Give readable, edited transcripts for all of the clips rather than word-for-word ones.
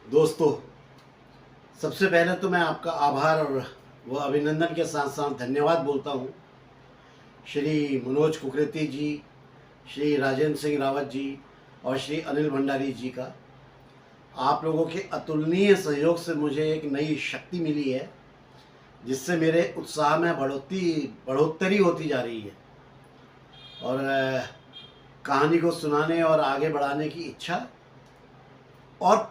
दोस्तों, सबसे पहले तो मैं आपका आभार और व अभिनंदन के साथ साथ धन्यवाद बोलता हूँ श्री मनोज कुकरेती जी, श्री राजेंद्र सिंह रावत जी और श्री अनिल भंडारी जी का। आप लोगों के अतुलनीय सहयोग से मुझे एक नई शक्ति मिली है, जिससे मेरे उत्साह में बढ़ोतरी होती जा रही है और कहानी को सुनाने और आगे बढ़ाने की इच्छा और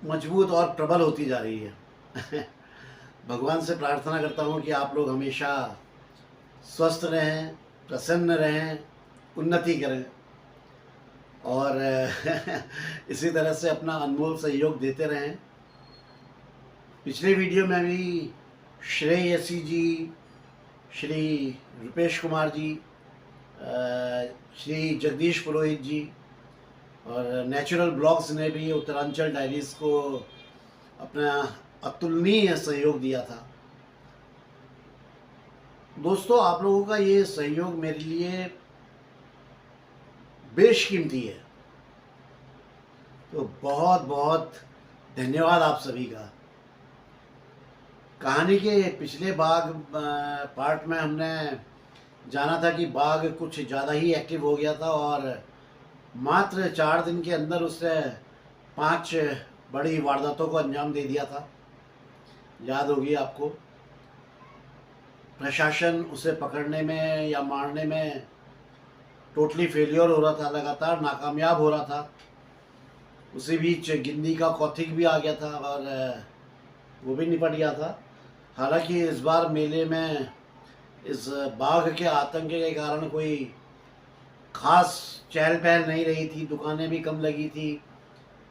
मजबूत और प्रबल होती जा रही है। भगवान से प्रार्थना करता हूँ कि आप लोग हमेशा स्वस्थ रहें, प्रसन्न रहें, उन्नति करें और इसी तरह से अपना अनमोल सहयोग देते रहें। पिछले वीडियो में भी श्रेयसी जी, श्री रुपेश कुमार जी, श्री जगदीश पुरोहित जी और नेचुरल ब्लॉग्स ने भी उत्तरांचल डायरीज़ को अपना अतुलनीय सहयोग दिया था। दोस्तों, आप लोगों का ये सहयोग मेरे लिए बेशकीमती है, तो बहुत बहुत धन्यवाद आप सभी का। कहानी के पिछले पार्ट में हमने जाना था कि बाघ कुछ ज़्यादा ही एक्टिव हो गया था और मात्र 4 दिन के अंदर उसने 5 बड़ी वारदातों को अंजाम दे दिया था। याद होगी आपको। प्रशासन उसे पकड़ने में या मारने में टोटली फेलियर हो रहा था, लगातार नाकामयाब हो रहा था। उसी बीच गिंदी का कौथिक भी आ गया था और वो भी निपट गया था। हालांकि इस बार मेले में इस बाघ के आतंक के कारण कोई खास चहल पहल नहीं रही थी, दुकानें भी कम लगी थी,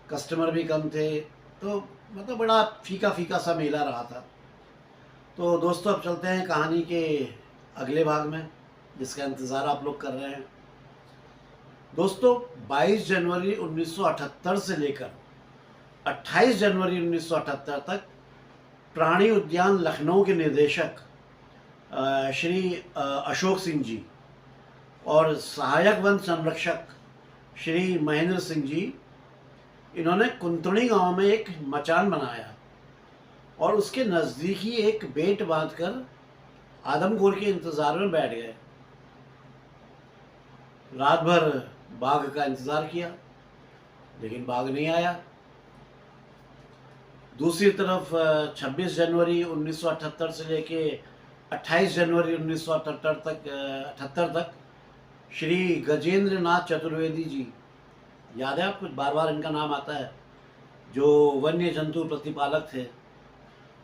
कस्टमर भी कम थे, तो मतलब बड़ा फीका फीका सा मेला रहा था। तो दोस्तों, अब चलते हैं कहानी के अगले भाग में, जिसका इंतज़ार आप लोग कर रहे हैं। दोस्तों, 22 जनवरी 1978 से लेकर 28 जनवरी 1978 तक प्राणी उद्यान लखनऊ के निदेशक श्री अशोक सिंह जी और सहायक वन संरक्षक श्री महेंद्र सिंह जी, इन्होंने कुंतड़ी गांव में एक मचान बनाया और उसके नज़दीक ही एक बेट बांधकर आदमखोर के इंतज़ार में बैठ गए। रात भर बाघ का इंतज़ार किया, लेकिन बाघ नहीं आया। दूसरी तरफ 26 जनवरी 1978 से लेके 28 जनवरी 1978 तक श्री गजेंद्र नाथ चतुर्वेदी जी, याद है आपको, बार बार इनका नाम आता है, जो वन्य जंतु प्रतिपालक थे,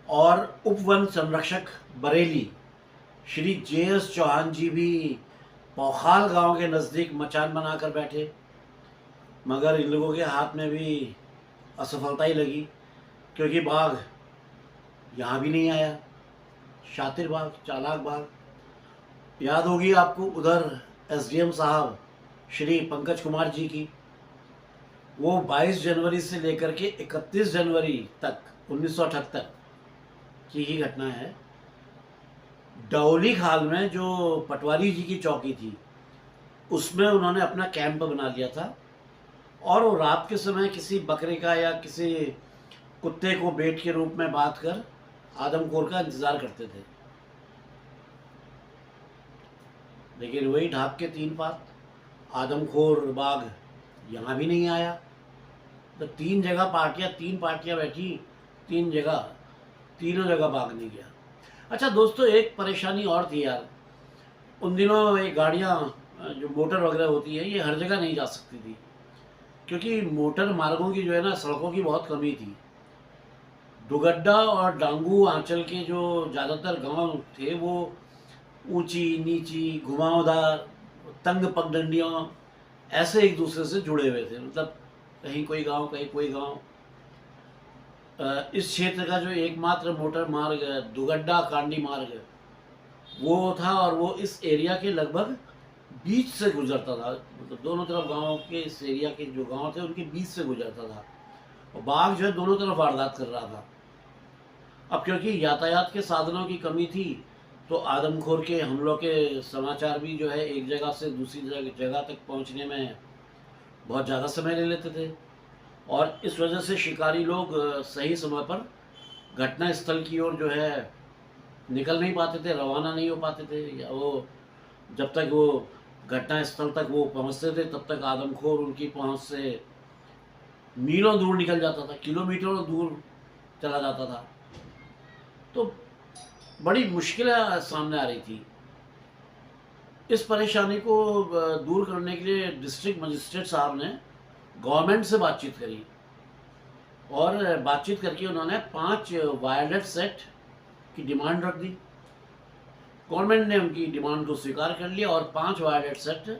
और उप वन संरक्षक बरेली श्री JS चौहान जी भी पौखाल गांव के नज़दीक मचान बनाकर बैठे। मगर इन लोगों के हाथ में भी असफलता ही लगी, क्योंकि बाघ यहाँ भी नहीं आया। शातिर बाघ, चालाक बाघ। याद होगी आपको उधर SDM साहब श्री पंकज कुमार जी की, वो 22 जनवरी से लेकर के 31 जनवरी तक 1978 की ही घटना है। डौली खाल में जो पटवारी जी की चौकी थी, उसमें उन्होंने अपना कैंप बना लिया था और वो रात के समय किसी बकरे का या किसी कुत्ते को बेट के रूप में बांध कर आदमखोर का इंतज़ार करते थे। लेकिन वही ढाक के 3 पात, आदमखोर बाघ यहाँ भी नहीं आया। तो 3 पार्टियाँ बैठी, तीनों जगह बाघ नहीं गया। अच्छा दोस्तों, एक परेशानी और थी यार। उन दिनों ये गाड़ियाँ जो मोटर वगैरह होती है, ये हर जगह नहीं जा सकती थी, क्योंकि मोटर मार्गों की जो है ना, सड़कों की बहुत कमी थी। दुगड्डा और डांगू आंचल के जो ज़्यादातर गांव थे, वो ऊंची नीची, घुमावदार, तंग पगडंडियों ऐसे एक दूसरे से जुड़े हुए थे। मतलब कहीं कोई गांव, कहीं कोई गांव। इस क्षेत्र का जो एकमात्र मोटर मार्ग है, दुगड्डा कांडी मार्ग, वो था और वो इस एरिया के लगभग बीच से गुजरता था। मतलब दोनों तरफ गांव के, इस एरिया के जो गांव थे उनके बीच से गुजरता था और बाघ जो है दोनों तरफ वारदात कर रहा था। अब क्योंकि यातायात के साधनों की कमी थी, तो आदमखोर के हमलों के समाचार भी जो है एक जगह से दूसरी जगह तक पहुंचने में बहुत ज़्यादा समय ले लेते थे। और इस वजह से शिकारी लोग सही समय पर घटना स्थल की ओर जो है निकल नहीं पाते थे, रवाना नहीं हो पाते थे, या वो जब तक वो घटना स्थल तक वो पहुंचते थे तब तक आदमखोर उनकी पहुंच से मीलों दूर निकल जाता था, किलोमीटरों दूर चला जाता था। तो बड़ी मुश्किलें सामने आ रही थी। इस परेशानी को दूर करने के लिए डिस्ट्रिक्ट मजिस्ट्रेट साहब ने गवर्नमेंट से बातचीत करी, और बातचीत करके उन्होंने 5 वायलेट सेट की डिमांड रख दी। गवर्नमेंट ने उनकी डिमांड को स्वीकार कर लिया और 5 वायलेट सेट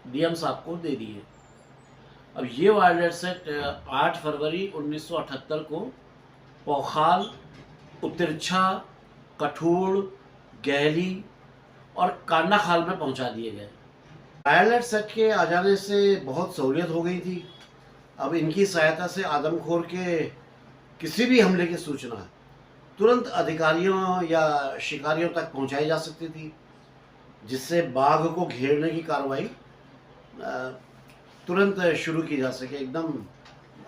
डीएम साहब को दे दिए। अब ये वायलेट सेट 8 फरवरी 1978 को पोखाल, उत्तिरछा, कठूड़, गहली और कांडाखाल में पहुंचा दिए गए। वायलेट सेट के आ जाने से बहुत सहूलियत हो गई थी। अब इनकी सहायता से आदमखोर के किसी भी हमले की सूचना तुरंत अधिकारियों या शिकारियों तक पहुंचाई जा सकती थी, जिससे बाघ को घेरने की कार्रवाई तुरंत शुरू की जा सके एकदम।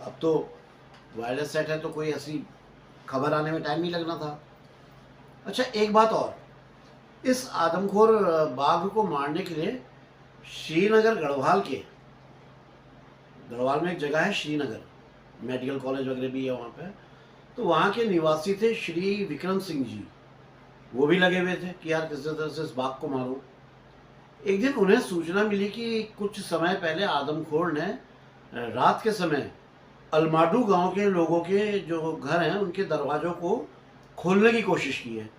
अब तो वायरलेस सेट है तो कोई ऐसी खबर आने में टाइम नहीं लगना था। अच्छा, एक बात और, इस आदमखोर बाघ को मारने के लिए श्रीनगर गढ़वाल में एक जगह है श्रीनगर, मेडिकल कॉलेज वगैरह भी है वहाँ पे, तो वहाँ के निवासी थे श्री विक्रम सिंह जी। वो भी लगे हुए थे कि यार किसी तरह से इस बाघ को मारो। एक दिन उन्हें सूचना मिली कि कुछ समय पहले आदमखोर ने रात के समय अलमाडू गांव के लोगों के जो घर हैं उनके दरवाज़ों को खोलने की कोशिश की है।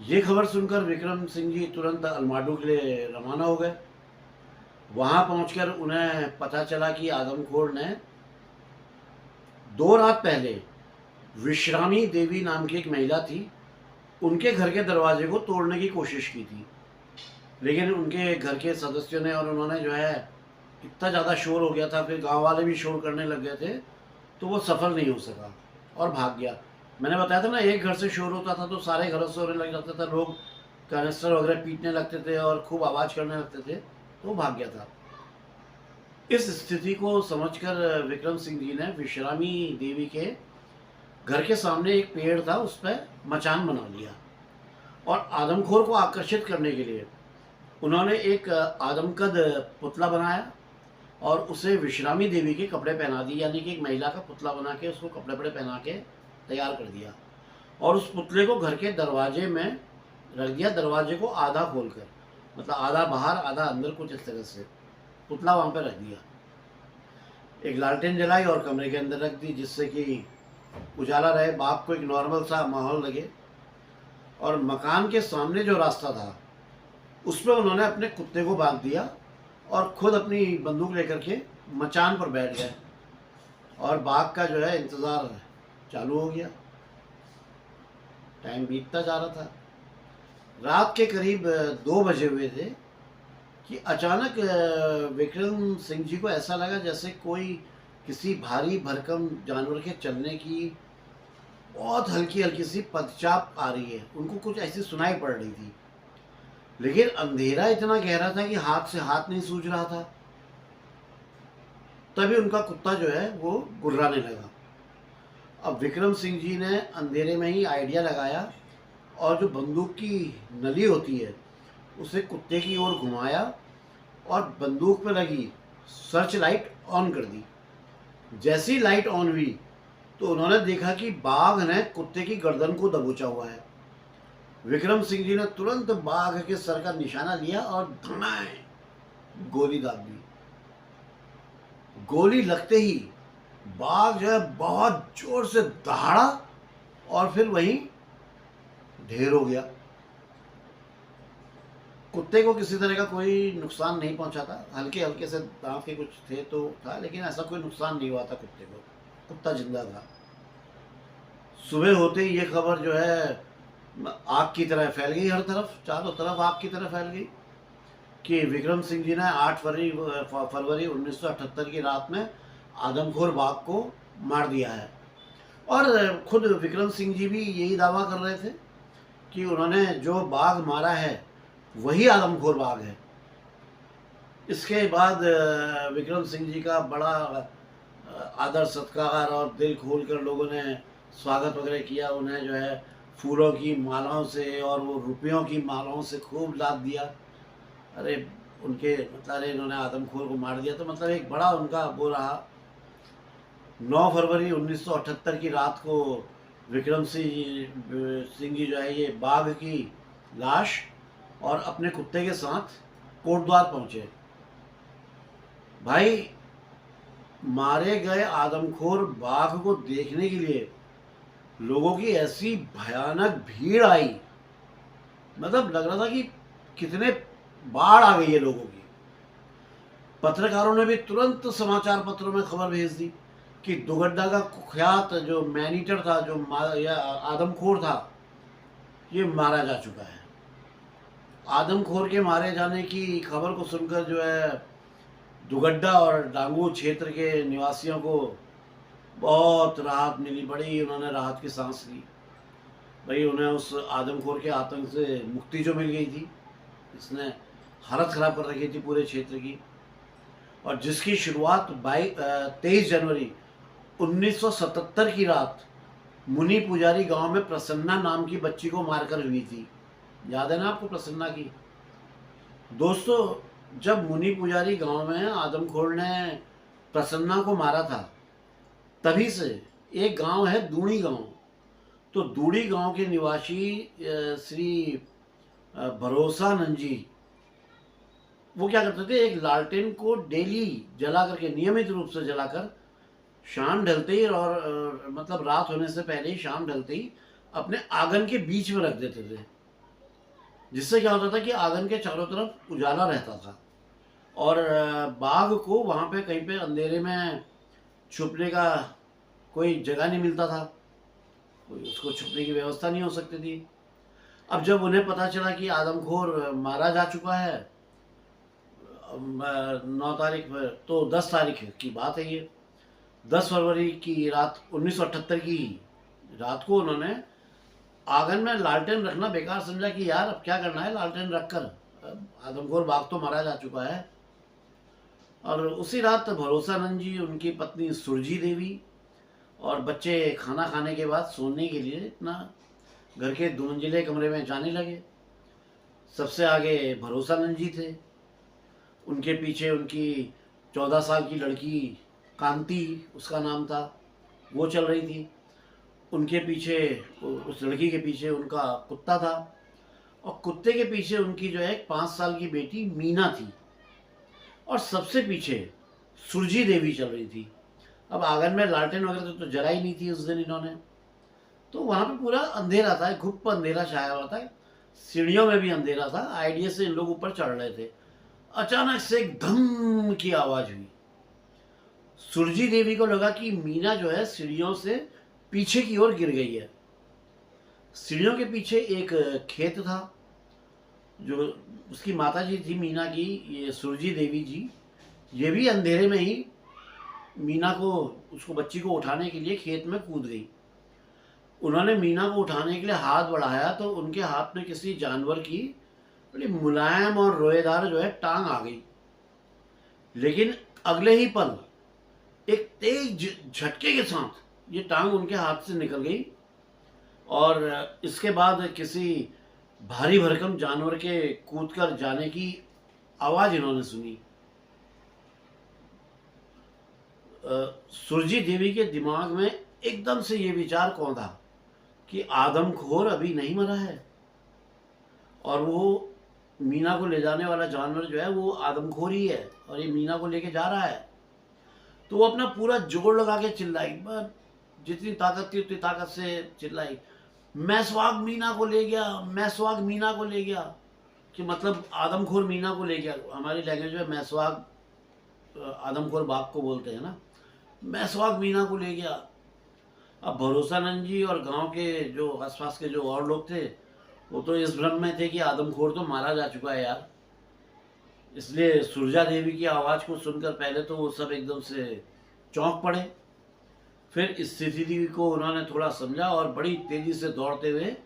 ये खबर सुनकर विक्रम सिंह जी तुरंत अलमाडू के लिए रवाना हो गए। वहाँ पहुंचकर उन्हें पता चला कि आदमखोर ने 2 रात पहले विश्रामी देवी नाम की एक महिला थी, उनके घर के दरवाजे को तोड़ने की कोशिश की थी, लेकिन उनके घर के सदस्यों ने और उन्होंने जो है इतना ज़्यादा शोर हो गया था, फिर गांव वाले भी शोर करने लग गए थे, तो वो सफल नहीं हो सका और भाग गया। मैंने बताया था ना, एक घर से शोर होता था तो सारे घरों से होने लग जाता था, लोग कैनिस्टर वगैरह पीटने लगते थे और खूब आवाज़ करने लगते थे, तो भाग गया था। इस स्थिति को समझकर विक्रम सिंह जी ने विश्रामी देवी के घर के सामने एक पेड़ था, उस पर मचान बना लिया और आदमखोर को आकर्षित करने के लिए उन्होंने एक आदमकद पुतला बनाया और उसे विश्रामी देवी के कपड़े पहना दिए, यानी कि एक महिला का पुतला बना के उसको कपड़े पहना के तैयार कर दिया और उस पुतले को घर के दरवाजे में रख दिया, दरवाजे को आधा खोलकर, मतलब आधा बाहर आधा अंदर, कुछ इस तरह से पुतला वहाँ पर रख दिया। एक लालटेन जलाई और कमरे के अंदर रख दी, जिससे कि उजाला रहे, बाघ को एक नॉर्मल सा माहौल लगे। और मकान के सामने जो रास्ता था उस पर उन्होंने अपने कुत्ते को बांध दिया और खुद अपनी बंदूक लेकर के मचान पर बैठ गए और बाघ का जो है इंतज़ार चालू हो गया। टाइम बीतता जा रहा था। रात के करीब 2 बजे हुए थे कि अचानक विक्रम सिंह जी को ऐसा लगा जैसे कोई किसी भारी भरकम जानवर के चलने की बहुत हल्की हल्की सी पदचाप आ रही है। उनको कुछ ऐसी सुनाई पड़ रही थी, लेकिन अंधेरा इतना गहरा था कि हाथ से हाथ नहीं सूझ रहा था। तभी उनका कुत्ता जो है वो गुर्राने लगा। अब विक्रम सिंह जी ने अंधेरे में ही आइडिया लगाया और जो बंदूक की नली होती है उसे कुत्ते की ओर घुमाया और बंदूक पर लगी सर्च लाइट ऑन कर दी। जैसी लाइट ऑन हुई तो उन्होंने देखा कि बाघ ने कुत्ते की गर्दन को दबोचा हुआ है। विक्रम सिंह जी ने तुरंत बाघ के सर का निशाना लिया और धड़ाएं गोली दाग दी। गोली लगते ही बाघ जो है बहुत जोर से दहाड़ा और फिर वहीं ढेर हो गया। कुत्ते को किसी तरह का कोई नुकसान नहीं पहुंचा था, हल्के हल्के से दांत के कुछ थे तो था, लेकिन ऐसा कोई नुकसान नहीं हुआ था कुत्ते को, कुत्ता जिंदा था। सुबह होते ही ये खबर जो है आग की तरह फैल गई, हर तरफ, चारों तरफ आग की तरह फैल गई कि विक्रम सिंह जी ने 8 फरवरी 1978 की रात में आदमखोर बाघ को मार दिया है। और खुद विक्रम सिंह जी भी यही दावा कर रहे थे कि उन्होंने जो बाघ मारा है वही आदमखोर बाघ है। इसके बाद विक्रम सिंह जी का बड़ा आदर सत्कार और दिल खोल कर लोगों ने स्वागत वगैरह किया। उन्हें जो है फूलों की मालाओं से और वो रुपयों की मालाओं से खूब लाद दिया। अरे उनके मतलब अरे इन्होंने आदमखोर को मार दिया, तो मतलब एक बड़ा उनका वो रहा। 9 फरवरी 1978 की रात को विक्रम सिंह जी जो है ये बाघ की लाश और अपने कुत्ते के साथ कोटद्वार पहुंचे। भाई मारे गए आदमखोर बाघ को देखने के लिए लोगों की ऐसी भयानक भीड़ आई, मतलब लग रहा था कि कितने बाढ़ आ गई है लोगों की। पत्रकारों ने भी तुरंत समाचार पत्रों में खबर भेज दी कि दुगड्डा का कुख्यात जो मैनीटर था, जो या आदमखोर था, ये मारा जा चुका है। आदमखोर के मारे जाने की खबर को सुनकर जो है दुगड्डा और डांगू क्षेत्र के निवासियों को बहुत राहत मिली। बड़ी उन्होंने राहत की सांस ली। भाई उन्हें उस आदमखोर के आतंक से मुक्ति जो मिल गई थी, इसने हालत ख़राब कर रखी थी पूरे क्षेत्र की, और जिसकी शुरुआत 23 जनवरी 1977 की रात मुनि पुजारी गांव में प्रसन्ना नाम की बच्ची को मारकर हुई थी। याद है ना आपको प्रसन्ना की? दोस्तों, जब मुनि पुजारी गांव में आदमखोर ने प्रसन्ना को मारा था, तभी से एक गांव है दूणी गांव। तो दूड़ी गांव के निवासी श्री भरोसानंद जी वो क्या करते थे, एक लालटेन को डेली जला करके, नियमित रूप से जलाकर, शाम ढलते ही और मतलब रात होने से पहले ही, शाम ढलते ही अपने आंगन के बीच में रख देते थे। जिससे क्या होता था कि आंगन के चारों तरफ उजाला रहता था और बाघ को वहाँ पे कहीं पे अंधेरे में छुपने का कोई जगह नहीं मिलता था, कोई उसको छुपने की व्यवस्था नहीं हो सकती थी। अब जब उन्हें पता चला कि आदमखोर मारा जा चुका है 9 तारीख पर, तो 10 तारीख की बात है ये, 10 फरवरी की रात 1978 की रात को उन्होंने आंगन में लालटेन रखना बेकार समझा कि यार अब क्या करना है लालटेन रखकर, आदमखोर बाघ तो मारा जा चुका है। और उसी रात भरोसानंद जी, उनकी पत्नी सुरजी देवी और बच्चे खाना खाने के बाद सोने के लिए अपना घर के 2 मंजिले कमरे में जाने लगे। सबसे आगे भरोसानंद जी थे, उनके पीछे उनकी 14 साल की लड़की कांति, उसका नाम था, वो चल रही थी। उनके पीछे, उस लड़की के पीछे उनका कुत्ता था, और कुत्ते के पीछे उनकी जो है 5 साल की बेटी मीना थी, और सबसे पीछे सुरजी देवी चल रही थी। अब आंगन में लालटेन वगैरह तो जला ही नहीं थी उस दिन इन्होंने, तो वहाँ पे पूरा अंधेरा था, घुप अंधेरा छाया हुआ था, सीढ़ियों में भी अंधेरा था। आइडिया से इन लोग ऊपर चढ़ रहे थे। अचानक से एक धम की आवाज़ हुई। सुरजी देवी को लगा कि मीना जो है सीढ़ियों से पीछे की ओर गिर गई है। सीढ़ियों के पीछे एक खेत था, जो उसकी माता जी थी मीना की, ये सुरजी देवी जी, ये भी अंधेरे में ही मीना को, उसको बच्ची को उठाने के लिए खेत में कूद गई। उन्होंने मीना को उठाने के लिए हाथ बढ़ाया तो उनके हाथ में किसी जानवर की बड़ी मुलायम और रोएदार जो है टांग आ गई। लेकिन अगले ही पल एक तेज झटके के साथ ये टांग उनके हाथ से निकल गई, और इसके बाद किसी भारी भरकम जानवर के कूदकर जाने की आवाज़ इन्होंने सुनी। सुरजी देवी के दिमाग में एकदम से ये विचार कौन था कि आदमखोर अभी नहीं मरा है, और वो मीना को ले जाने वाला जानवर जो है वो आदमखोर ही है, और ये मीना को लेके जा रहा है। तो वो अपना पूरा जोर लगा के चिल्लाई, जितनी ताकत थी उतनी ताकत से चिल्लाई, मैसवाग मीना को ले गया, मैसवाग मीना को ले गया, कि मतलब आदमखोर मीना को ले गया। हमारी लैंग्वेज में मैसवाग आदमखोर बाघ को बोलते हैं ना, मैसवाग मीना को ले गया। अब भरोसानंद जी और गांव के जो आसपास के जो और लोग थे, वो तो इस भ्रम में थे कि आदमखोर तो मारा जा चुका है यार। इसलिए सुरजा देवी की आवाज़ को सुनकर पहले तो वो सब एकदम से चौंक पड़े। फिर इस स्थिति को उन्होंने थोड़ा समझा और बड़ी तेज़ी से दौड़ते हुए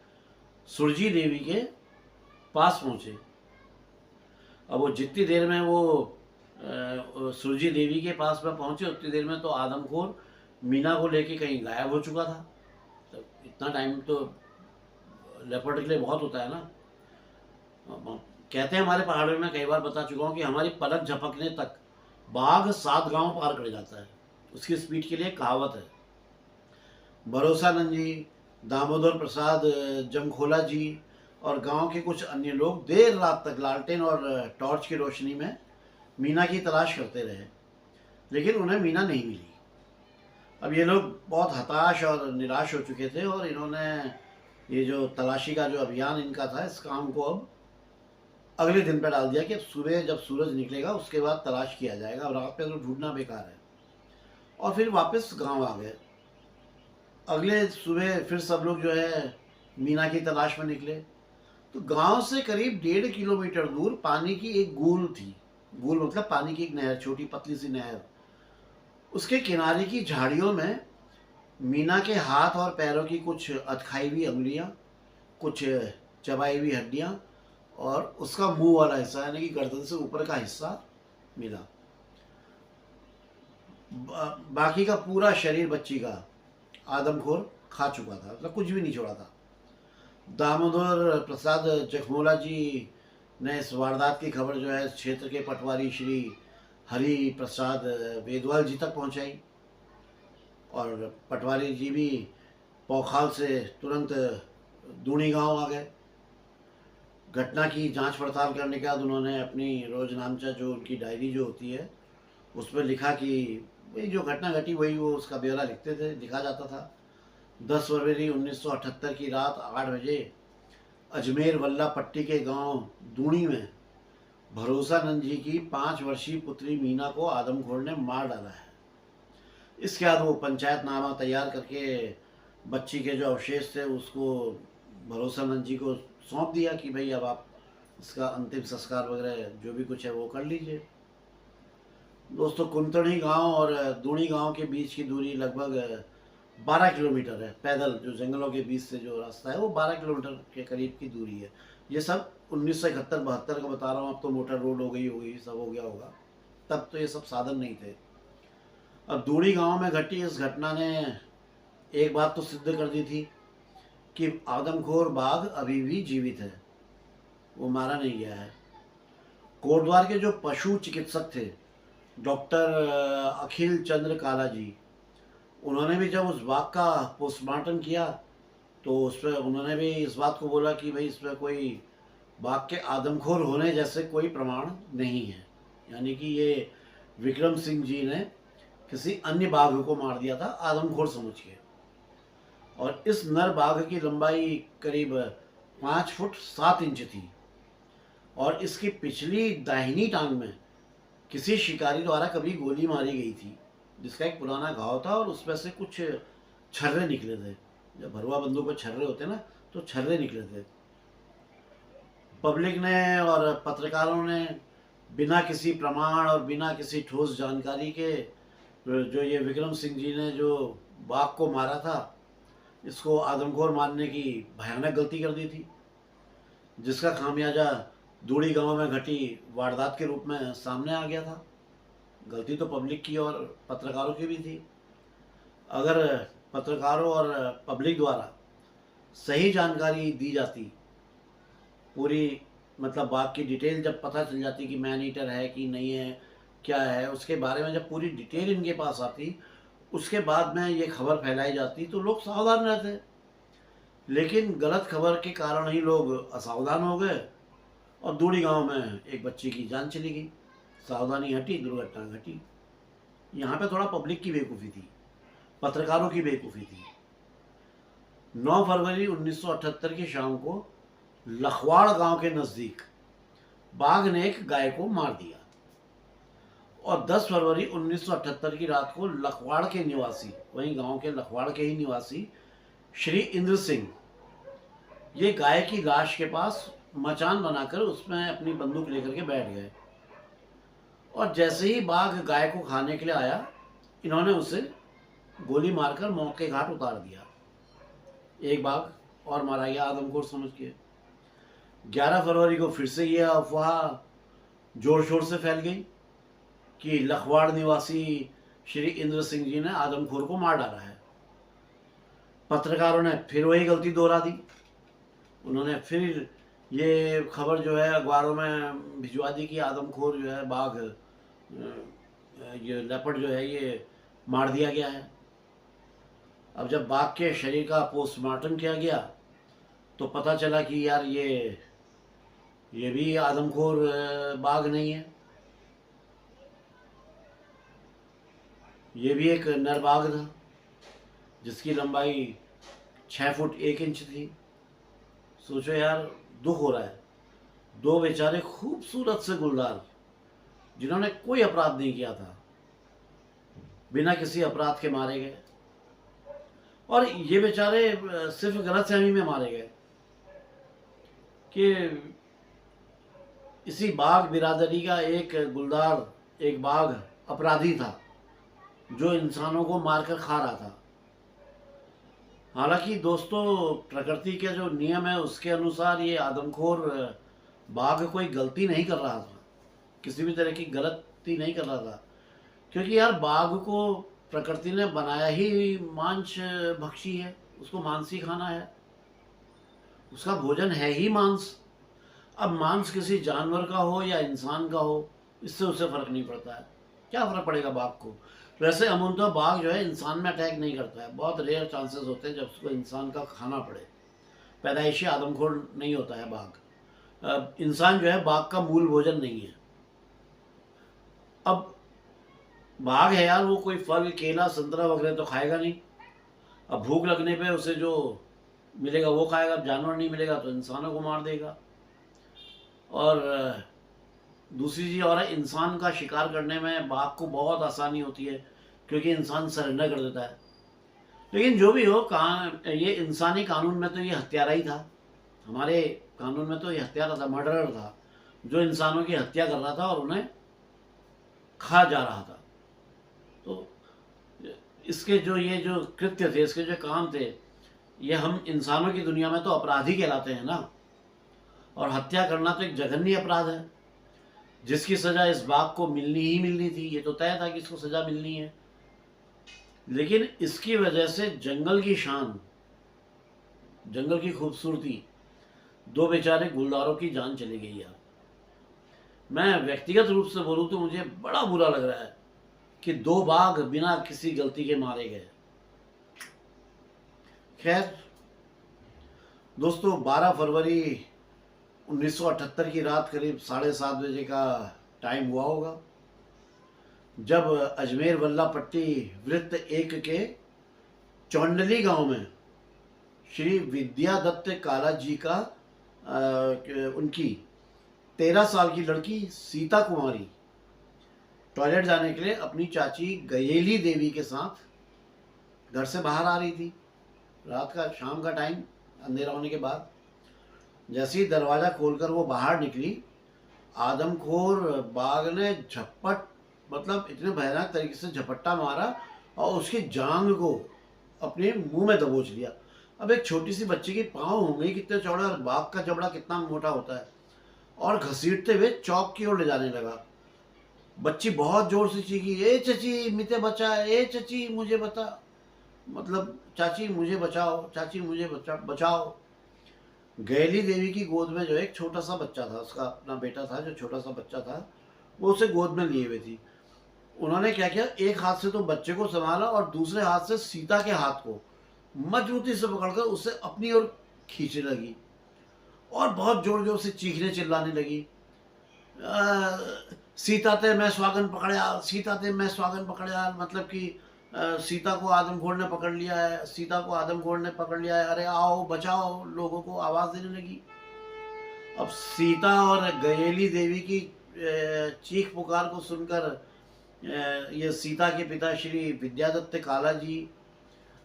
सुरजी देवी के पास पहुँचे। अब वो जितनी देर में वो सुरजी देवी के पास में पहुंचे उतनी देर में तो आदमखोर मीना को लेके कहीं गायब हो चुका था। तो इतना टाइम तो लेपर्ड के लिए बहुत होता है ना। कहते हैं हमारे पहाड़ों में, कई बार बता चुका हूँ कि हमारी पलक झपकने तक बाघ 7 गांव पार कर जाता है। उसकी स्पीड के लिए कहावत है। भरोसानंद जी, दामोदर प्रसाद जमखोला जी और गांव के कुछ अन्य लोग देर रात तक लालटेन और टॉर्च की रोशनी में मीना की तलाश करते रहे, लेकिन उन्हें मीना नहीं मिली। अब ये लोग बहुत हताश और निराश हो चुके थे और इन्होंने ये जो तलाशी का जो अभियान इनका था, इस काम को अब अगले दिन पर डाल दिया कि अब सुबह जब सूरज निकलेगा उसके बाद तलाश किया जाएगा, अब रात पे तो ढूंढना बेकार है। और फिर वापस गांव आ गए। अगले सुबह फिर सब लोग जो है मीना की तलाश में निकले। तो गांव से करीब 1.5 किलोमीटर दूर पानी की एक गूल थी। गूल मतलब पानी की एक नहर, छोटी पतली सी नहर। उसके किनारे की झाड़ियों में मीना के हाथ और पैरों की कुछ अधखाई हुई अंगुलियां, कुछ चबाई हुई हड्डियां और उसका मुंह वाला हिस्सा यानी कि गर्दन से ऊपर का हिस्सा मिला। बाकी का पूरा शरीर बच्ची का आदमखोर खा चुका था, मतलब कुछ भी नहीं छोड़ा था। दामोदर प्रसाद जखमोला जी ने इस वारदात की खबर जो है क्षेत्र के पटवारी श्री हरि प्रसाद वेदवाल जी तक पहुंचाई और पटवारी जी भी पौखाल से तुरंत दूनी गांव आ गए। घटना की जांच पड़ताल करने के बाद उन्होंने अपनी रोजनामचा जो उनकी डायरी जो होती है उसमें लिखा कि वही जो घटना घटी वही वो उसका ब्यौरा लिखते थे, लिखा जाता था। 10 फरवरी 1978 की रात 8 बजे अजमेर वल्ला पट्टी के गांव दूणी में भरोसानंद जी की 5 वर्षीय पुत्री मीना को आदमखोर ने मार डाला है। इसके बाद वो पंचायतनामा तैयार करके बच्ची के जो अवशेष थे उसको भरोसानंद जी को सौंप दिया कि भाई अब आप इसका अंतिम संस्कार वगैरह जो भी कुछ है वो कर लीजिए। दोस्तों, कुंतड़ी गांव और दूणी गांव के बीच की दूरी लगभग 12 किलोमीटर है। पैदल जो जंगलों के बीच से जो रास्ता है वो 12 किलोमीटर के करीब की दूरी है। ये सब 1971-72 का बता रहा हूँ। अब तो मोटर रोड हो गई होगी, सब हो गया होगा, तब तो ये सब साधन नहीं थे। अब दूणी गांव में घटी इस घटना ने एक बात तो सिद्ध कर दी थी कि आदमखोर बाघ अभी भी जीवित है, वो मारा नहीं गया है। कोटद्वार के जो पशु चिकित्सक थे डॉक्टर अखिल चंद्र काला जी, उन्होंने भी जब उस बाघ का पोस्टमार्टम किया तो उस पर उन्होंने भी इस बात को बोला कि भाई इसमें कोई बाघ के आदमखोर होने जैसे कोई प्रमाण नहीं है, यानी कि ये विक्रम सिंह जी ने किसी अन्य बाघ को मार दिया था आदमखोर समझ के। और इस नर बाघ की लंबाई करीब 5 फुट 7 इंच थी और इसकी पिछली दाहिनी टांग में किसी शिकारी द्वारा कभी गोली मारी गई थी, जिसका एक पुराना घाव था और उसमें से कुछ छर्रे निकले थे। जब भरुआ बंदूक में छर्रे होते ना, तो छर्रे निकले थे। पब्लिक ने और पत्रकारों ने बिना किसी प्रमाण और बिना किसी ठोस जानकारी के जो ये विक्रम सिंह जी ने जो बाघ को मारा था, इसको आदमखोर मारने की भयानक गलती कर दी थी, जिसका खामियाजा दूड़ी गांव में घटी वारदात के रूप में सामने आ गया था। गलती तो पब्लिक की और पत्रकारों की भी थी। अगर पत्रकारों और पब्लिक द्वारा सही जानकारी दी जाती, पूरी मतलब बाघ की डिटेल जब पता चल जाती कि मैन ईटर है कि नहीं है, क्या है, उसके बारे में जब पूरी डिटेल इनके पास आती, उसके बाद में ये खबर फैलाई जाती तो लोग सावधान रहते। लेकिन गलत खबर के कारण ही लोग असावधान हो गए और दूड़ी गांव में एक बच्ची की जान चली गई। सावधानी हटी, दुर्घटना घटी। यहाँ पे थोड़ा पब्लिक की बेवकूफ़ी थी, पत्रकारों की बेवकूफ़ी थी। 9 फरवरी 1978 की शाम को लखवाड़ गांव के नज़दीक बाघ ने एक गाय को मार दिया और 10 फरवरी 1978 की रात को लखवाड़ के निवासी, वहीं गांव के लखवाड़ के ही निवासी श्री इंद्र सिंह, ये गाय की लाश के पास मचान बनाकर उसमें अपनी बंदूक लेकर के बैठ गए और जैसे ही बाघ गाय को खाने के लिए आया, इन्होंने उसे गोली मारकर मौत के घाट उतार दिया। एक बाघ और मारा गया आदमखोर समझ के। 11 फरवरी को फिर से यह अफवाह जोर शोर से फैल गई कि लखवाड़ निवासी श्री इंद्र सिंह जी ने आदमखोर को मार डाला है। पत्रकारों ने फिर वही गलती दोहरा दी। उन्होंने फिर ये खबर जो है अखबारों में भिजवा दी कि आदमखोर जो है बाघ, ये लेपर्ड जो है ये मार दिया गया है। अब जब बाघ के शरीर का पोस्टमार्टम किया गया तो पता चला कि यार ये भी आदमखोर बाघ नहीं है, ये भी एक नर बाघ था जिसकी लंबाई 6 फुट 1 इंच थी। सोचो यार, दुख हो रहा है। दो बेचारे खूबसूरत से गुलदार जिन्होंने कोई अपराध नहीं किया था, बिना किसी अपराध के मारे गए। और ये बेचारे सिर्फ गलतफहमी में मारे गए कि इसी बाघ बिरादरी का एक गुलदार, एक बाघ अपराधी था जो इंसानों को मारकर खा रहा था। हालांकि दोस्तों, प्रकृति के जो नियम है उसके अनुसार ये आदमखोर बाघ कोई गलती नहीं कर रहा था, किसी भी तरह की गलती नहीं कर रहा था, क्योंकि यार बाघ को प्रकृति ने बनाया ही मांस भक्षी है, उसको मांस ही खाना है, उसका भोजन है ही मांस। अब मांस किसी जानवर का हो या इंसान का हो, इससे उसे फर्क नहीं पड़ता है। क्या फर्क पड़ेगा बाघ को? वैसे अमूमतः बाघ जो है इंसान में अटैक नहीं करता है, बहुत रेयर चांसेस होते हैं जब उसको इंसान का खाना पड़े। पैदाइशी आदमखोर नहीं होता है बाघ। इंसान जो है बाघ का मूल भोजन नहीं है। अब बाघ है यार, वो कोई फल, केला, संतरा वगैरह तो खाएगा नहीं। अब भूख लगने पे उसे जो मिलेगा वो खाएगा। अब जानवर नहीं मिलेगा तो इंसानों को मार देगा। और दूसरी चीज़ और है, इंसान का शिकार करने में बाघ को बहुत आसानी होती है क्योंकि इंसान सरेंडर कर देता है। लेकिन जो भी हो, ये इंसानी कानून में तो ये हत्यारा ही था। हमारे कानून में तो ये हत्यारा था, मर्डरर था, जो इंसानों की हत्या कर रहा था और उन्हें खा जा रहा था। तो इसके जो कृत्य थे, इसके जो काम थे, ये हम इंसानों की दुनिया में तो अपराधी कहलाते हैं ना। और हत्या करना तो एक जघन्य अपराध है जिसकी सजा इस बाघ को मिलनी ही मिलनी थी। ये तो तय था कि इसको सजा मिलनी है। लेकिन इसकी वजह से जंगल की शान, जंगल की खूबसूरती, दो बेचारे गुलदारों की जान चली गई यार। मैं व्यक्तिगत रूप से बोलूं तो मुझे बड़ा बुरा लग रहा है कि दो बाघ बिना किसी गलती के मारे गए। खैर दोस्तों, 12 फरवरी 1978 की रात करीब 7:30 बजे का टाइम हुआ होगा जब अजमेर वल्लापट्टी वृत्त 1 के चौंडली गांव में श्री विद्यादत्त काला जी का उनकी 13 साल की लड़की सीता कुमारी टॉयलेट जाने के लिए अपनी चाची गयेली देवी के साथ घर से बाहर आ रही थी। रात का, शाम का टाइम, अंधेरा होने के बाद जैसे ही दरवाज़ा खोलकर वो बाहर निकली, आदमखोर बाघ ने झपट, मतलब इतने भयानक तरीके से झपट्टा मारा और उसकी जांग को अपने मुंह में दबोच लिया। अब एक छोटी सी बच्ची की पाँव होंगे कितने चौड़े, और बाघ का जबड़ा कितना मोटा होता है, और घसीटते हुए चौक की ओर ले जाने लगा। बच्ची बहुत जोर से चीखी, ए चची मिते बचा, ए चची मुझे बता, मतलब चाची मुझे बचाओ, चाची मुझे बचाओ। गैली देवी की गोद में जो एक छोटा सा बच्चा था, उसका अपना बेटा था, जो छोटा सा बच्चा था, वो उसे गोद में लिए हुए थी। उन्होंने क्या किया, एक हाथ से तो बच्चे को संभाला और दूसरे हाथ से सीता के हाथ को मजबूती से पकड़कर उसे अपनी ओर खींचने लगी और बहुत जोर जोर से चीखने चिल्लाने लगी, सीता ते मैं स्वागन पकड़या, सीता ते मैं स्वागन पकड़या, मतलब कि सीता को आदमखोर ने पकड़ लिया है, सीता को आदमखोर ने पकड़ लिया है, अरे आओ बचाओ, लोगों को आवाज़ देने लगी। अब सीता और गयेली देवी की चीख पुकार को सुनकर ये सीता के पिता श्री विद्यादत्त काला जी,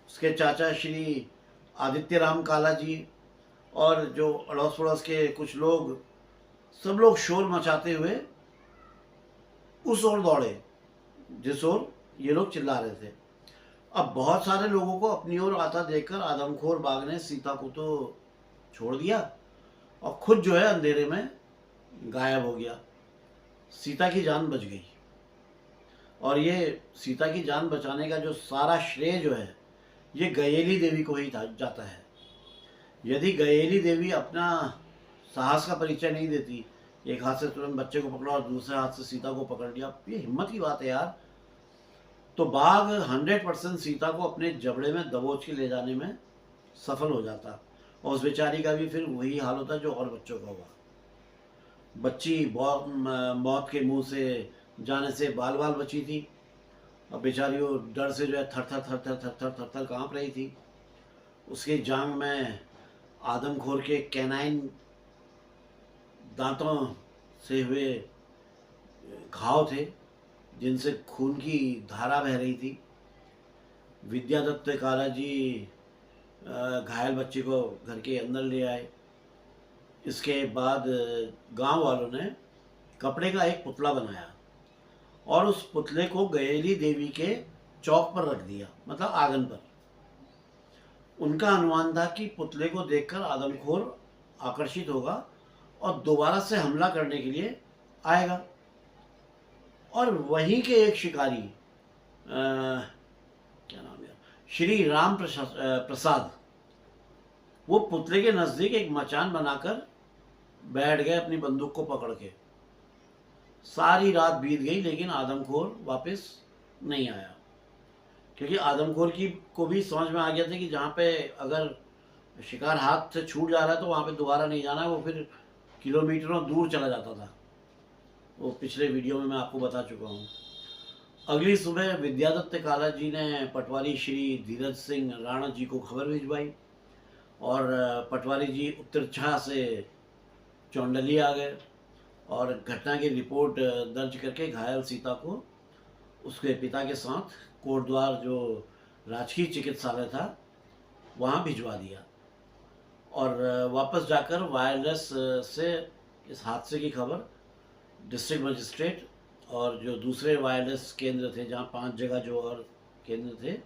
उसके चाचा श्री आदित्य राम काला जी और जो अड़ोस पड़ोस के कुछ लोग, सब लोग शोर मचाते हुए उस ओर दौड़े जिस ओर ये लोग चिल्ला रहे थे। अब बहुत सारे लोगों को अपनी ओर आता देखकर आदमखोर बाघ ने सीता को तो छोड़ दिया और खुद जो है अंधेरे में गायब हो गया। सीता की जान बच गई। और ये सीता की जान बचाने का जो सारा श्रेय जो है ये गयेली देवी को ही जाता है। यदि गयेली देवी अपना साहस का परिचय नहीं देती, एक हाथ से तुरंत बच्चे को पकड़ा और दूसरे हाथ से सीता को पकड़ लिया, ये हिम्मत की बात है यार, तो बाघ 100% सीता को अपने जबड़े में दबोच के ले जाने में सफल हो जाता और उस बेचारी का भी फिर वही हाल होता जो और बच्चों का हुआ। बच्ची मौत के मुंह से जाने से बाल बाल बची थी और बेचारी वो डर से जो है थर थर थर थर थर थर थर थर काँप रही थी। उसके जांग में आदमखोर के कैनाइन दांतों से हुए घाव थे जिनसे खून की धारा बह रही थी। विद्यादत्त काला जी घायल बच्चे को घर के अंदर ले आए। इसके बाद गांव वालों ने कपड़े का एक पुतला बनाया और उस पुतले को गयेली देवी के चौक पर रख दिया, मतलब आंगन पर। उनका अनुमान था कि पुतले को देखकर आदमखोर आकर्षित होगा और दोबारा से हमला करने के लिए आएगा। और वहीं के एक शिकारी क्या नाम है, श्री राम प्रसाद, वो पुतले के नज़दीक एक मचान बनाकर बैठ गए अपनी बंदूक को पकड़ के। सारी रात बीत गई लेकिन आदमखोर वापस नहीं आया, क्योंकि आदमखोर को भी समझ में आ गया था कि जहाँ पे अगर शिकार हाथ से छूट जा रहा है तो वहाँ पे दोबारा नहीं जाना है। वो फिर किलोमीटरों दूर चला जाता था। वो पिछले वीडियो में मैं आपको बता चुका हूँ। अगली सुबह विद्यादत्त काला जी ने पटवारी श्री धीरज सिंह राणा जी को खबर भिजवाई और पटवारी जी उत्तरछा से चौंडली आ गए और घटना की रिपोर्ट दर्ज करके घायल सीता को उसके पिता के साथ कोटद्वार जो राजकीय चिकित्सालय था वहाँ भिजवा दिया। और वापस जाकर वायरलेस से इस हादसे की खबर डिस्ट्रिक्ट मजिस्ट्रेट और जो दूसरे वायरलेस केंद्र थे, जहाँ 5 जगह जो और केंद्र थे,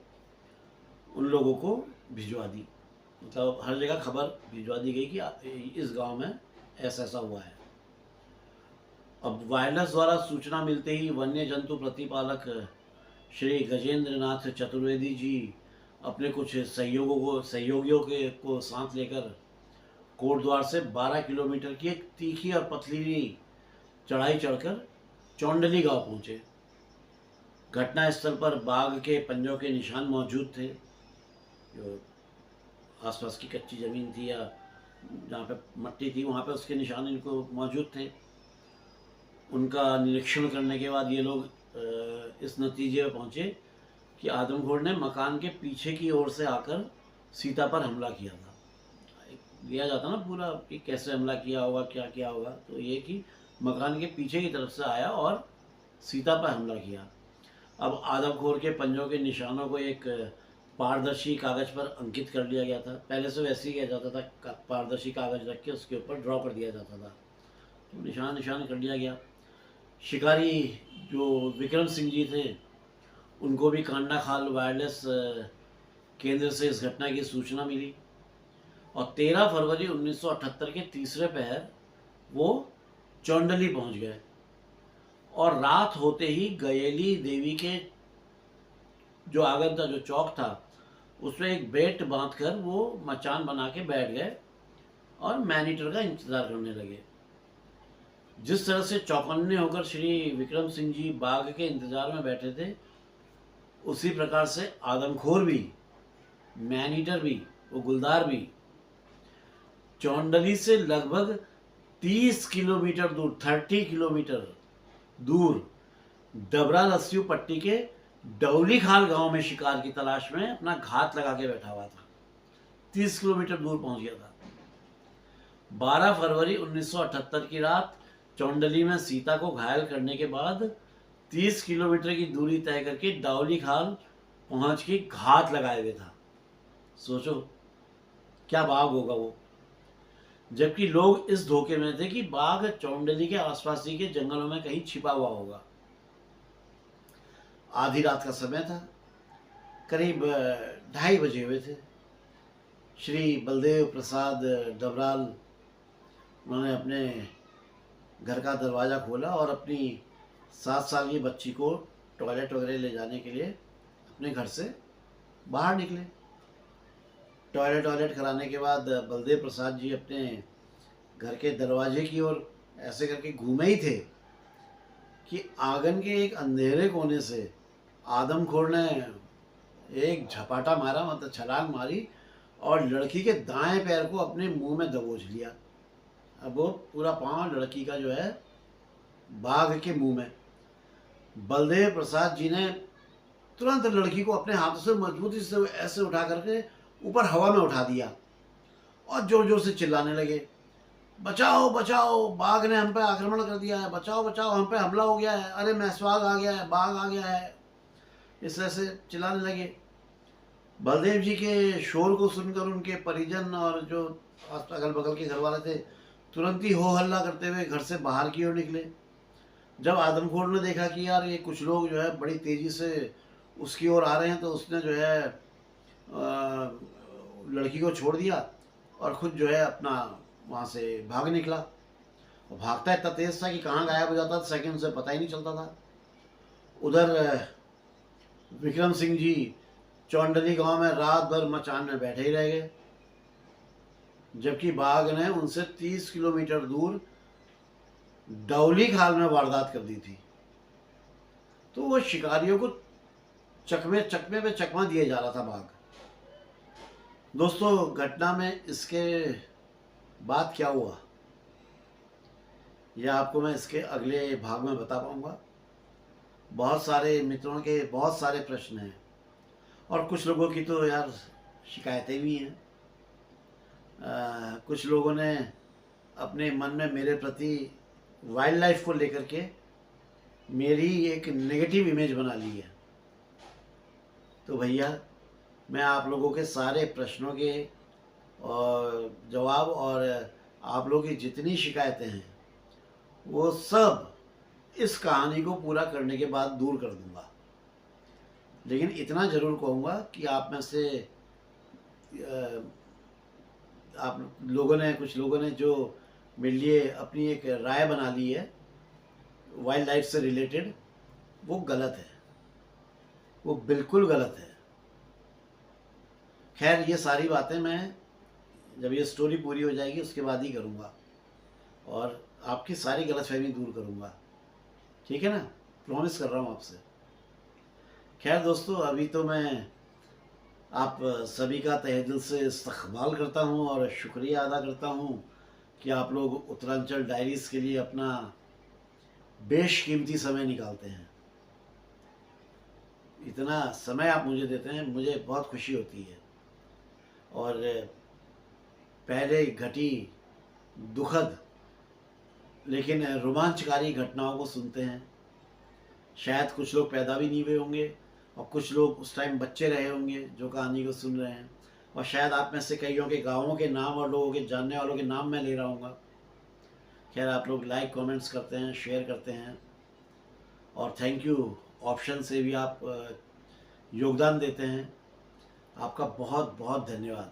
उन लोगों को भिजवा दी। मतलब हर जगह खबर भिजवा दी गई कि इस गांव में ऐसा ऐसा हुआ है। अब वायरलेस द्वारा सूचना मिलते ही वन्य जंतु प्रतिपालक श्री गजेंद्र नाथ चतुर्वेदी जी अपने कुछ सहयोगियों को साथ लेकर कोटद्वार से 12 किलोमीटर की एक तीखी और पथरीली चढ़ाई चढ़कर चौंडली गांव पहुंचे। घटना स्थल पर बाघ के पंजों के निशान मौजूद थे। जो आसपास की कच्ची ज़मीन थी या जहाँ पे मट्टी थी वहाँ पे उसके निशान इनको मौजूद थे। उनका निरीक्षण करने के बाद ये लोग इस नतीजे पर पहुँचे कि आदमखोर ने मकान के पीछे की ओर से आकर सीता पर हमला किया था। लिया जाता ना पूरा कि कैसे हमला किया होगा, क्या किया होगा, तो ये कि मकान के पीछे की तरफ से आया और सीता पर हमला किया। अब आदमखोर के पंजों के निशानों को एक पारदर्शी कागज़ पर अंकित कर लिया गया था। पहले से वैसे ही किया जाता था, पारदर्शी कागज़ रख के उसके ऊपर ड्रॉ कर दिया जाता था, तो निशान कर लिया गया। शिकारी जो विक्रम सिंह जी थे उनको भी कांडा खाल वायरलेस केंद्र से इस घटना की सूचना मिली और 13 फरवरी 1978 के तीसरे पहर वो चौंडली पहुंच गए और रात होते ही गयेली देवी के जो आंगन था, जो चौक था, उसमें एक बेट बांधकर वो मचान बना के बैठ गए और मैनीटर का इंतज़ार करने लगे। जिस तरह से चौकन्ने होकर श्री विक्रम सिंह जी बाघ के इंतज़ार में बैठे थे, उसी प्रकार से आदमखोर भी, मैनीटर भी, वो गुलदार भी चौंडली से लगभग 30 किलोमीटर दूर, 30 किलोमीटर दूर डबरा लस्यू पट्टी के डौली खाल गांव में शिकार की तलाश में अपना घात लगा के बैठा हुआ था। 30 किलोमीटर दूर पहुंच गया था। 12 फरवरी 1978 की रात चौंडली में सीता को घायल करने के बाद 30 किलोमीटर की दूरी तय करके डौली खाल पहुंच के घात लगाए हुए था। सोचो क्या बाघ होगा वो, जबकि लोग इस धोखे में थे कि बाघ चौंडली के आसपास के जंगलों में कहीं छिपा हुआ होगा। आधी रात का समय था, करीब 2:30 बजे हुए थे। श्री बलदेव प्रसाद डबराल, उन्होंने अपने घर का दरवाज़ा खोला और अपनी 7 साल की बच्ची को टॉयलेट वगैरह ले जाने के लिए अपने घर से बाहर निकले। टॉयलेट कराने के बाद बलदेव प्रसाद जी अपने घर के दरवाजे की ओर ऐसे करके घूमे ही थे कि आंगन के एक अंधेरे कोने से आदमखोर ने एक झपाटा मारा, मतलब छलांग मारी, और लड़की के दाएं पैर को अपने मुंह में दबोच लिया। अब वो पूरा पांव लड़की का जो है बाघ के मुंह में। बलदेव प्रसाद जी ने तुरंत लड़की को अपने हाथों से मजबूती से ऐसे उठा करके ऊपर हवा में उठा दिया और जोर जोर से चिल्लाने लगे, बचाओ बचाओ, बाघ ने हम पे आक्रमण कर दिया है, बचाओ बचाओ, हम पे हमला हो गया है, अरे मैस्वाग आ गया है, बाघ आ गया है। इस तरह से चिल्लाने लगे। बलदेव जी के शोर को सुनकर उनके परिजन और जो अगल बगल के घर वाले थे तुरंत ही हो हल्ला करते हुए घर से बाहर की ओर निकले। जब आदमखोर ने देखा कि यार ये कुछ लोग जो है बड़ी तेज़ी से उसकी ओर आ रहे हैं, तो उसने जो है लड़की को छोड़ दिया और खुद जो है अपना वहाँ से भाग निकला। और भागता इतना तेज़ था कि कहाँ गायब हो जाता था, सेकंड से पता ही नहीं चलता था। उधर विक्रम सिंह जी चौंडली गांव में रात भर मचान में बैठे ही रह गए, जबकि बाघ ने उनसे 30 किलोमीटर दूर डौली खाल में वारदात कर दी थी। तो वो शिकारियों को चकमे पे चकमा दिए जा रहा था बाघ। दोस्तों, घटना में इसके बाद क्या हुआ यह आपको मैं इसके अगले भाग में बता पाऊंगा। बहुत सारे मित्रों के बहुत सारे प्रश्न हैं और कुछ लोगों की तो यार शिकायतें भी हैं। कुछ लोगों ने अपने मन में मेरे प्रति वाइल्ड लाइफ को लेकर के मेरी एक नेगेटिव इमेज बना ली है। तो भैया, मैं आप लोगों के सारे प्रश्नों के और जवाब और आप लोगों की जितनी शिकायतें हैं वो सब इस कहानी को पूरा करने के बाद दूर कर दूंगा। लेकिन इतना ज़रूर कहूँगा कि आप में से आप लोगों ने, कुछ लोगों ने जो मेरे लिए अपनी एक राय बना ली है वाइल्ड लाइफ से रिलेटेड, वो गलत है, वो बिल्कुल गलत है। खैर, ये सारी बातें मैं जब ये स्टोरी पूरी हो जाएगी उसके बाद ही करूँगा और आपकी सारी गलतफहमी दूर करूँगा, ठीक है ना? प्रॉमिस कर रहा हूँ आपसे। खैर दोस्तों, अभी तो मैं आप सभी का तहे दिल से इस्तकबाल करता हूँ और शुक्रिया अदा करता हूँ कि आप लोग उत्तरांचल डायरीज़ के लिए अपना बेशकीमती समय निकालते हैं। इतना समय आप मुझे देते हैं, मुझे बहुत खुशी होती है। और पहले घटी दुखद लेकिन रोमांचकारी घटनाओं को सुनते हैं। शायद कुछ लोग पैदा भी नहीं हुए होंगे और कुछ लोग उस टाइम बच्चे रहे होंगे जो कहानी को सुन रहे हैं, और शायद आप में से कईयों के गाँवों के नाम और लोगों के जानने वालों के नाम मैं ले रहा हूँगा। खैर, आप लोग लाइक कमेंट्स करते हैं, शेयर करते हैं और थैंक यू ऑप्शन से भी आप योगदान देते हैं। आपका बहुत बहुत धन्यवाद।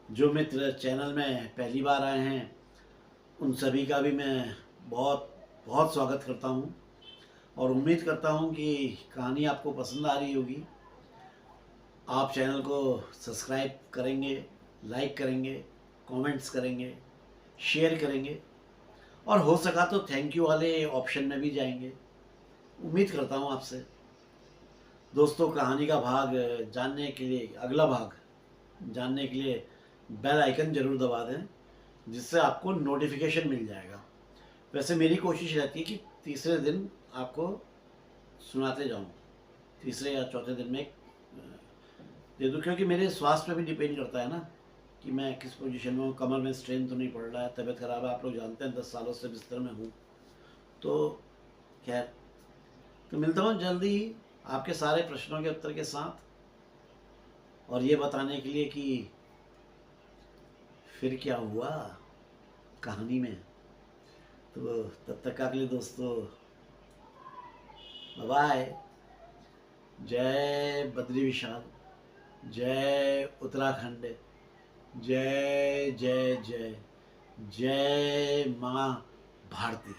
जो मित्र चैनल में पहली बार आए हैं उन सभी का भी मैं बहुत बहुत स्वागत करता हूं और उम्मीद करता हूं कि कहानी आपको पसंद आ रही होगी। आप चैनल को सब्सक्राइब करेंगे, लाइक करेंगे, कमेंट्स करेंगे, शेयर करेंगे और हो सका तो थैंक यू वाले ऑप्शन में भी जाएंगे। उम्मीद करता हूं आपसे। दोस्तों, कहानी का भाग जानने के लिए, अगला भाग जानने के लिए बेल आइकन ज़रूर दबा दें, जिससे आपको नोटिफिकेशन मिल जाएगा। वैसे मेरी कोशिश रहती है कि तीसरे दिन आपको सुनाते जाऊं, तीसरे या चौथे दिन में दे दूं, क्योंकि मेरे स्वास्थ्य पे भी डिपेंड करता है ना कि मैं किस पोजीशन में हूँ। कमर में स्ट्रेन तो नहीं पड़ रहा है, तबीयत ख़राब है, आप लोग जानते हैं 10 सालों से बिस्तर में हूँ। तो खैर, तो मिलता हूँ जल्दी ही आपके सारे प्रश्नों के उत्तर के साथ और ये बताने के लिए कि फिर क्या हुआ कहानी में। तो तब तक के लिए दोस्तों, बाय। जय बद्री विशाल, जय उत्तराखंड, जय जय जय जय माँ भारती।